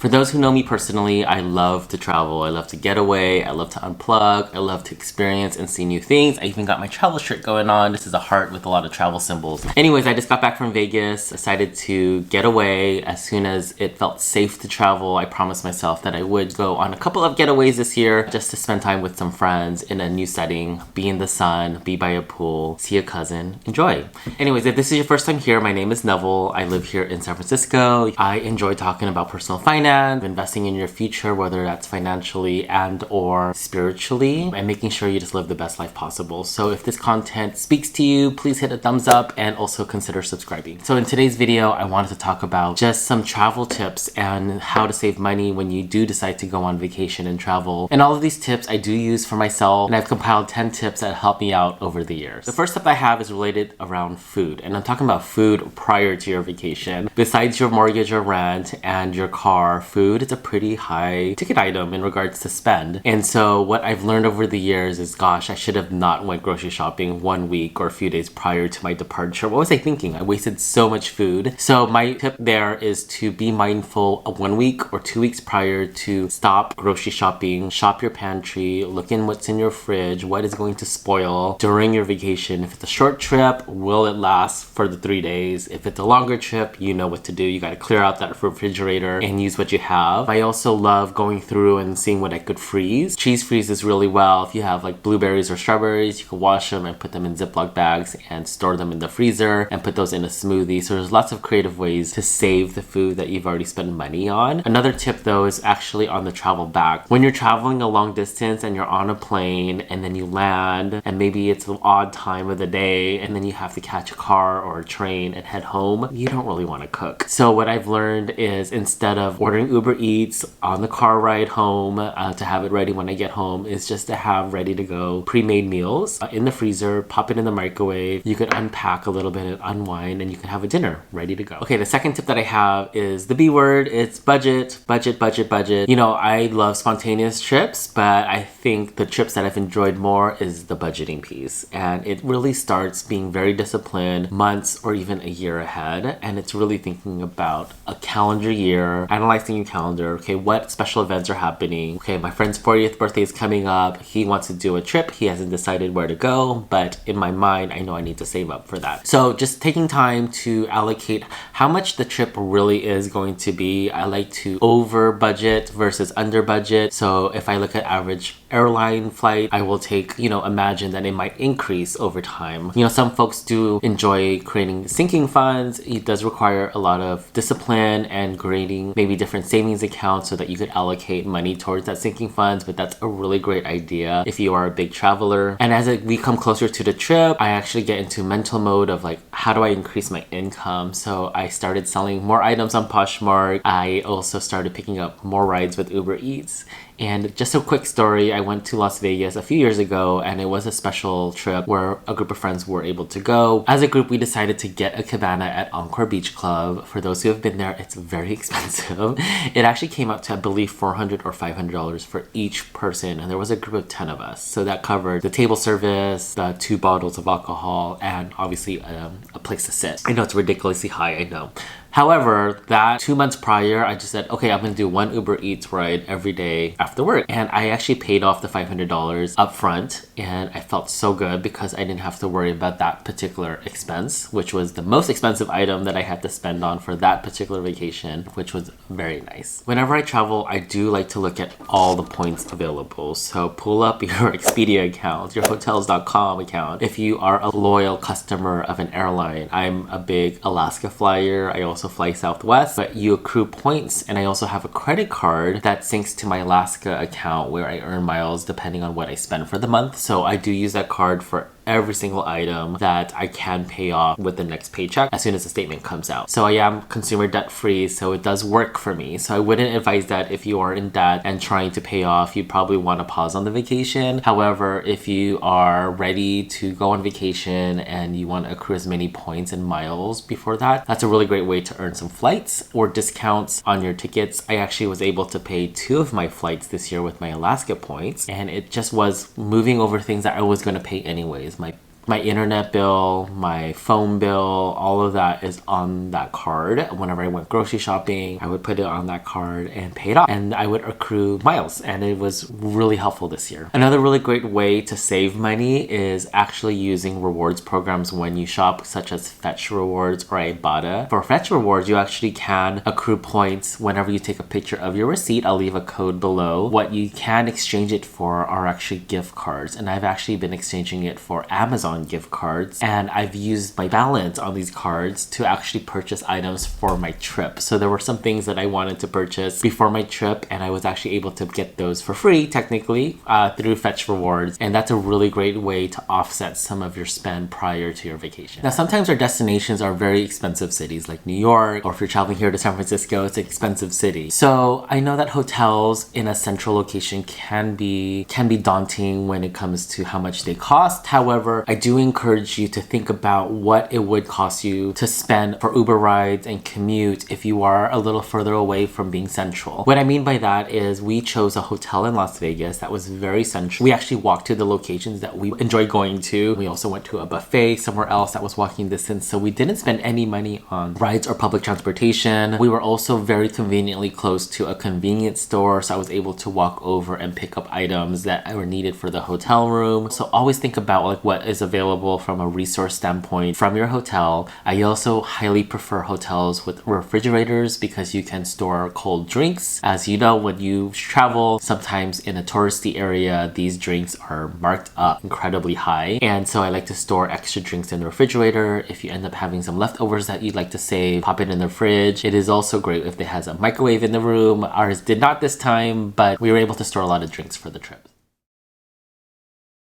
For those who know me personally, I love to travel. I love to get away. I love to unplug. I love to experience and see new things. I even got my travel shirt going on. This is a heart with a lot of travel symbols. Anyways, I just got back from Vegas, decided to get away as soon as it felt safe to travel. I promised myself that I would go on a couple of getaways this year just to spend time with some friends in a new setting, be in the sun, be by a pool, see a cousin, enjoy. Anyways, if this is your first time here, my name is Neville. I live here in San Francisco. I enjoy talking about personal finance, investing in your future, whether that's financially and or spiritually, and making sure you just live the best life possible. So if this content speaks to you, please hit a thumbs up and also consider subscribing. So in today's video, I wanted to talk about just some travel tips and how to save money when you do decide to go on vacation and travel. And all of these tips I do use for myself, and I've compiled 10 tips that help me out over the years. The first tip I have is related around food, and I'm talking about food prior to your vacation. Besides your mortgage or rent and your car, food is a pretty high ticket item in regards to spend. And so what I've learned over the years is, gosh, I should have not went grocery shopping 1 week or a few days prior to my departure. What was I thinking? I wasted so much food. So my tip there is to be mindful of 1 week or 2 weeks prior to stop grocery shopping, shop your pantry, look in what's in your fridge, what is going to spoil during your vacation. If it's a short trip, will it last for the 3 days? If it's a longer trip, you know what to do. You got to clear out that refrigerator and use what you have. I also love going through and seeing what I could freeze. Cheese freezes really well. If you have like blueberries or strawberries, you can wash them and put them in Ziploc bags and store them in the freezer and put those in a smoothie. So there's lots of creative ways to save the food that you've already spent money on. Another tip though is actually on the travel back. When you're traveling a long distance and you're on a plane and then you land and maybe it's an odd time of the day and then you have to catch a car or a train and head home, you don't really want to cook. So what I've learned is, instead of ordering Uber Eats on the car ride home to have it ready when I get home, is just to have ready to go pre-made meals in the freezer, pop it in the microwave. You could unpack a little bit and unwind and you can have a dinner ready to go. Okay, the second tip that I have is the B word. It's budget, budget, budget, budget. You know, I love spontaneous trips, but I think the trips that I've enjoyed more is the budgeting piece. And it really starts being very disciplined months or even a year ahead. And it's really thinking about a calendar year, analyzing your calendar. Okay, what special events are happening? Okay, my friend's 40th birthday is coming up. He wants to do a trip. He hasn't decided where to go, but in my mind, I know I need to save up for that. So just taking time to allocate how much the trip really is going to be. I like to over budget versus under budget. So if I look at average airline flight, I will take, imagine that it might increase over time. Some folks do enjoy creating sinking funds. It does require a lot of discipline and creating maybe different savings accounts so that you could allocate money towards that sinking funds, but that's a really great idea if you are a big traveler. And as we come closer to the trip, I actually get into mental mode of like, how do I increase my income? So I started selling more items on Poshmark. I also started picking up more rides with Uber Eats. And just a quick story, I went to Las Vegas a few years ago and it was a special trip where a group of friends were able to go. As a group, we decided to get a cabana at Encore Beach Club. For those who have been there, it's very expensive. It actually came up to, I believe, $400 or $500 for each person. And there was a group of 10 of us. So that covered the table service, the 2 bottles of alcohol, and obviously a place to sit. I know it's ridiculously high, I know. However, that 2 months prior, I just said, okay, I'm going to do 1 Uber Eats ride every day after work. And I actually paid off the $500 up front. And I felt so good because I didn't have to worry about that particular expense, which was the most expensive item that I had to spend on for that particular vacation, which was very nice. Whenever I travel, I do like to look at all the points available. So pull up your Expedia account, your Hotels.com account. If you are a loyal customer of an airline, I'm a big Alaska flyer. I also fly Southwest, but you accrue points, and I also have a credit card that syncs to my Alaska account where I earn miles depending on what I spend for the month. So I do use that card for every single item that I can pay off with the next paycheck as soon as the statement comes out. So I am consumer debt free, so it does work for me. So I wouldn't advise that if you are in debt and trying to pay off, you probably want to pause on the vacation. However, if you are ready to go on vacation and you want to accrue as many points and miles before that, that's a really great way to earn some flights or discounts on your tickets. I actually was able to pay 2 of my flights this year with my Alaska points, and it just was moving over things that I was going to pay anyways. My My internet bill, my phone bill, all of that is on that card. Whenever I went grocery shopping, I would put it on that card and pay it off. And I would accrue miles, and it was really helpful this year. Another really great way to save money is actually using rewards programs when you shop, such as Fetch Rewards or Ibotta. For Fetch Rewards, you actually can accrue points whenever you take a picture of your receipt. I'll leave a code below. What you can exchange it for are actually gift cards, and I've actually been exchanging it for Amazon gift cards, and I've used my balance on these cards to actually purchase items for my trip. So there were some things that I wanted to purchase before my trip, and I was actually able to get those for free technically through Fetch Rewards, and that's a really great way to offset some of your spend prior to your vacation. Now sometimes our destinations are very expensive cities like New York, or if you're traveling here to San Francisco, it's an expensive city. So I know that hotels in a central location can be daunting when it comes to how much they cost. However, I do encourage you to think about what it would cost you to spend for Uber rides and commute if you are a little further away from being central. What I mean by that is we chose a hotel in Las Vegas that was very central. We actually walked to the locations that we enjoy going to. We also went to a buffet somewhere else that was walking distance, so we didn't spend any money on rides or public transportation. We were also very conveniently close to a convenience store, so I was able to walk over and pick up items that were needed for the hotel room. So always think about like what is available from a resource standpoint from your hotel. I also highly prefer hotels with refrigerators because you can store cold drinks. As you know, when you travel, sometimes in a touristy area, these drinks are marked up incredibly high. And so I like to store extra drinks in the refrigerator. If you end up having some leftovers that you'd like to save, pop it in the fridge. It is also great if it has a microwave in the room. Ours did not this time, but we were able to store a lot of drinks for the trip.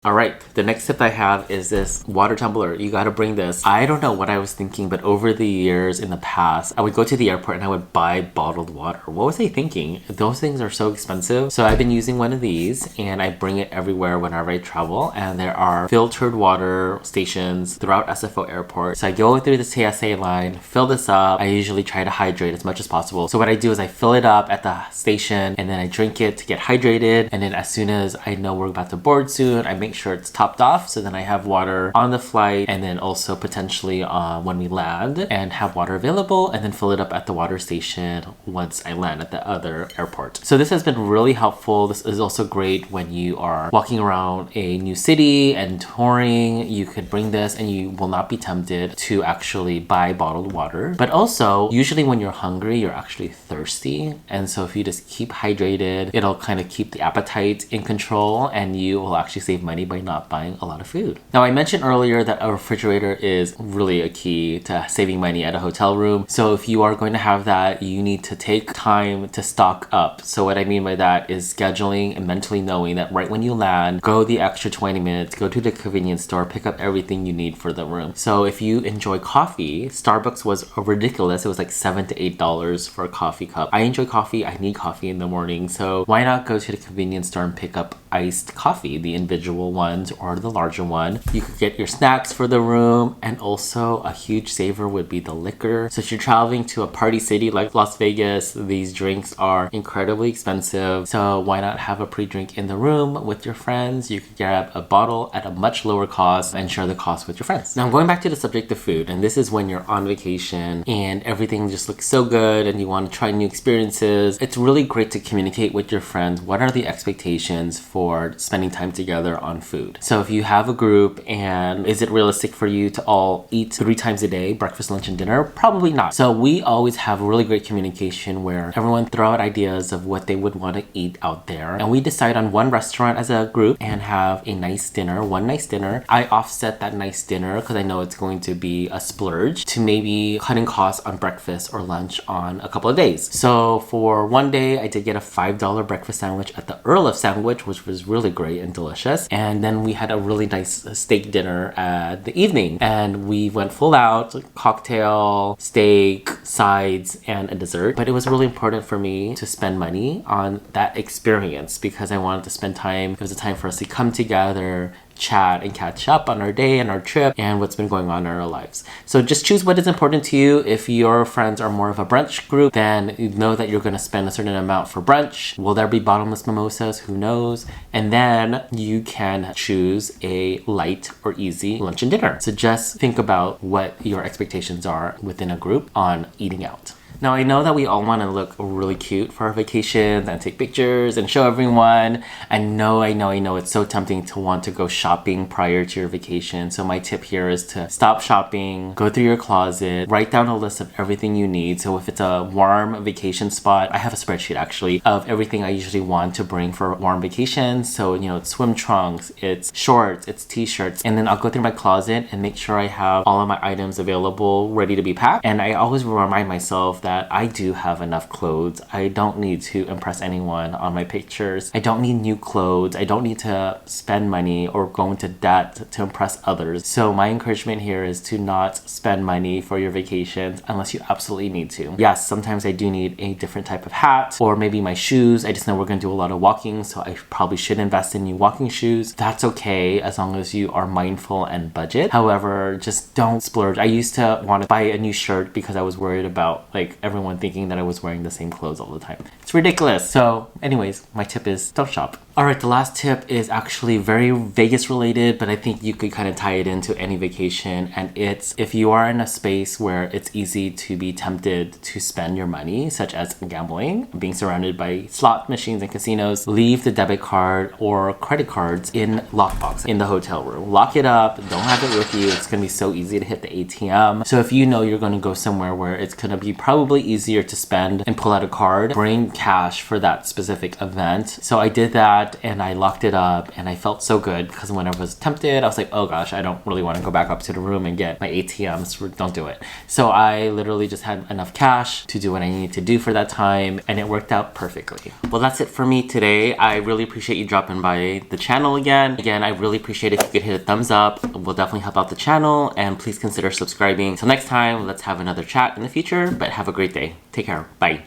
Alright, the next tip I have is this water tumbler. You gotta bring this. I don't know what I was thinking, but over the years in the past, I would go to the airport and I would buy bottled water. What was I thinking? Those things are so expensive. So I've been using one of these and I bring it everywhere whenever I travel, and there are filtered water stations throughout SFO Airport. So I go through the TSA line, fill this up. I usually try to hydrate as much as possible. So what I do is I fill it up at the station and then I drink it to get hydrated, and then as soon as I know we're about to board soon, I make sure it's topped off, so then I have water on the flight, and then also potentially when we land, and have water available, and then fill it up at the water station once I land at the other airport. So this has been really helpful. This is also great when you are walking around a new city and touring. You could bring this and you will not be tempted to actually buy bottled water. But also, usually when you're hungry, you're actually thirsty, and so if you just keep hydrated, it'll kind of keep the appetite in control, and you will actually save money by not buying a lot of food. Now, I mentioned earlier that a refrigerator is really a key to saving money at a hotel room. So if you are going to have that, you need to take time to stock up. So what I mean by that is scheduling and mentally knowing that right when you land, go the extra 20 minutes, go to the convenience store, pick up everything you need for the room. So if you enjoy coffee, Starbucks was ridiculous. It was like $7 to $8 for a coffee cup. I enjoy coffee. I need coffee in the morning. So why not go to the convenience store and pick up iced coffee, the individual ones or the larger one. You could get your snacks for the room, and also a huge saver would be the liquor. So if you're traveling to a party city like Las Vegas, these drinks are incredibly expensive. So why not have a pre-drink in the room with your friends? You could grab a bottle at a much lower cost and share the cost with your friends. Now going back to the subject of food, and this is when you're on vacation and everything just looks so good and you want to try new experiences. It's really great to communicate with your friends. What are the expectations for spending time together on food? So if you have a group, and is it realistic for you to all eat 3 times a day, breakfast, lunch, and dinner? Probably not. So we always have really great communication where everyone throw out ideas of what they would want to eat out there, and we decide on one restaurant as a group and have a nice dinner, one nice dinner. I offset that nice dinner because I know it's going to be a splurge to maybe cutting costs on breakfast or lunch on a couple of days. So for one day, I did get a $5 breakfast sandwich at the Earl of Sandwich, which was really great and delicious. And then we had a really nice steak dinner at the evening, and we went full out, cocktail, steak, sides, and a dessert. But it was really important for me to spend money on that experience because I wanted to spend time. It was a time for us to come together, chat and catch up on our day and our trip and what's been going on in our lives. So just choose what is important to you. If your friends are more of a brunch group, then you know that you're going to spend a certain amount for brunch. Will there be bottomless mimosas? Who knows? And then you can choose a light or easy lunch and dinner. So just think about what your expectations are within a group on eating out. Now, I know that we all want to look really cute for our vacations and take pictures and show everyone. I know it's so tempting to want to go shopping prior to your vacation. So my tip here is to stop shopping, go through your closet, write down a list of everything you need. So if it's a warm vacation spot, I have a spreadsheet actually of everything I usually want to bring for warm vacations. So, it's swim trunks, it's shorts, it's t-shirts. And then I'll go through my closet and make sure I have all of my items available, ready to be packed. And I always remind myself that I do have enough clothes. I don't need to impress anyone on my pictures. I don't need new clothes. I don't need to spend money or go into debt to impress others. So my encouragement here is to not spend money for your vacations unless you absolutely need to. Yes, sometimes I do need a different type of hat or maybe my shoes. I just know we're going to do a lot of walking, so I probably should invest in new walking shoes. That's okay as long as you are mindful and budget. However, just don't splurge. I used to want to buy a new shirt because I was worried about everyone thinking that I was wearing the same clothes all the time. It's ridiculous. So anyways, my tip is don't shop. All right, the last tip is actually very Vegas related, but I think you could kind of tie it into any vacation. And it's if you are in a space where it's easy to be tempted to spend your money, such as gambling, being surrounded by slot machines and casinos, leave the debit card or credit cards in lockbox in the hotel room. Lock it up. Don't have it with you. It's going to be so easy to hit the ATM. So if you know you're going to go somewhere where it's going to be probably easier to spend and pull out a card, bring cash for that specific event. So I did that and I locked it up and I felt so good because when I was tempted, I was like, oh gosh, I don't really want to go back up to the room and get my ATMs. Don't do it. So I literally just had enough cash to do what I needed to do for that time and it worked out perfectly. Well, that's it for me today. I really appreciate you dropping by the channel again. Again, I really appreciate if you could hit a thumbs up. It will definitely help out the channel and please consider subscribing. Till next time, let's have another chat in the future, but have a great day. Take care. Bye.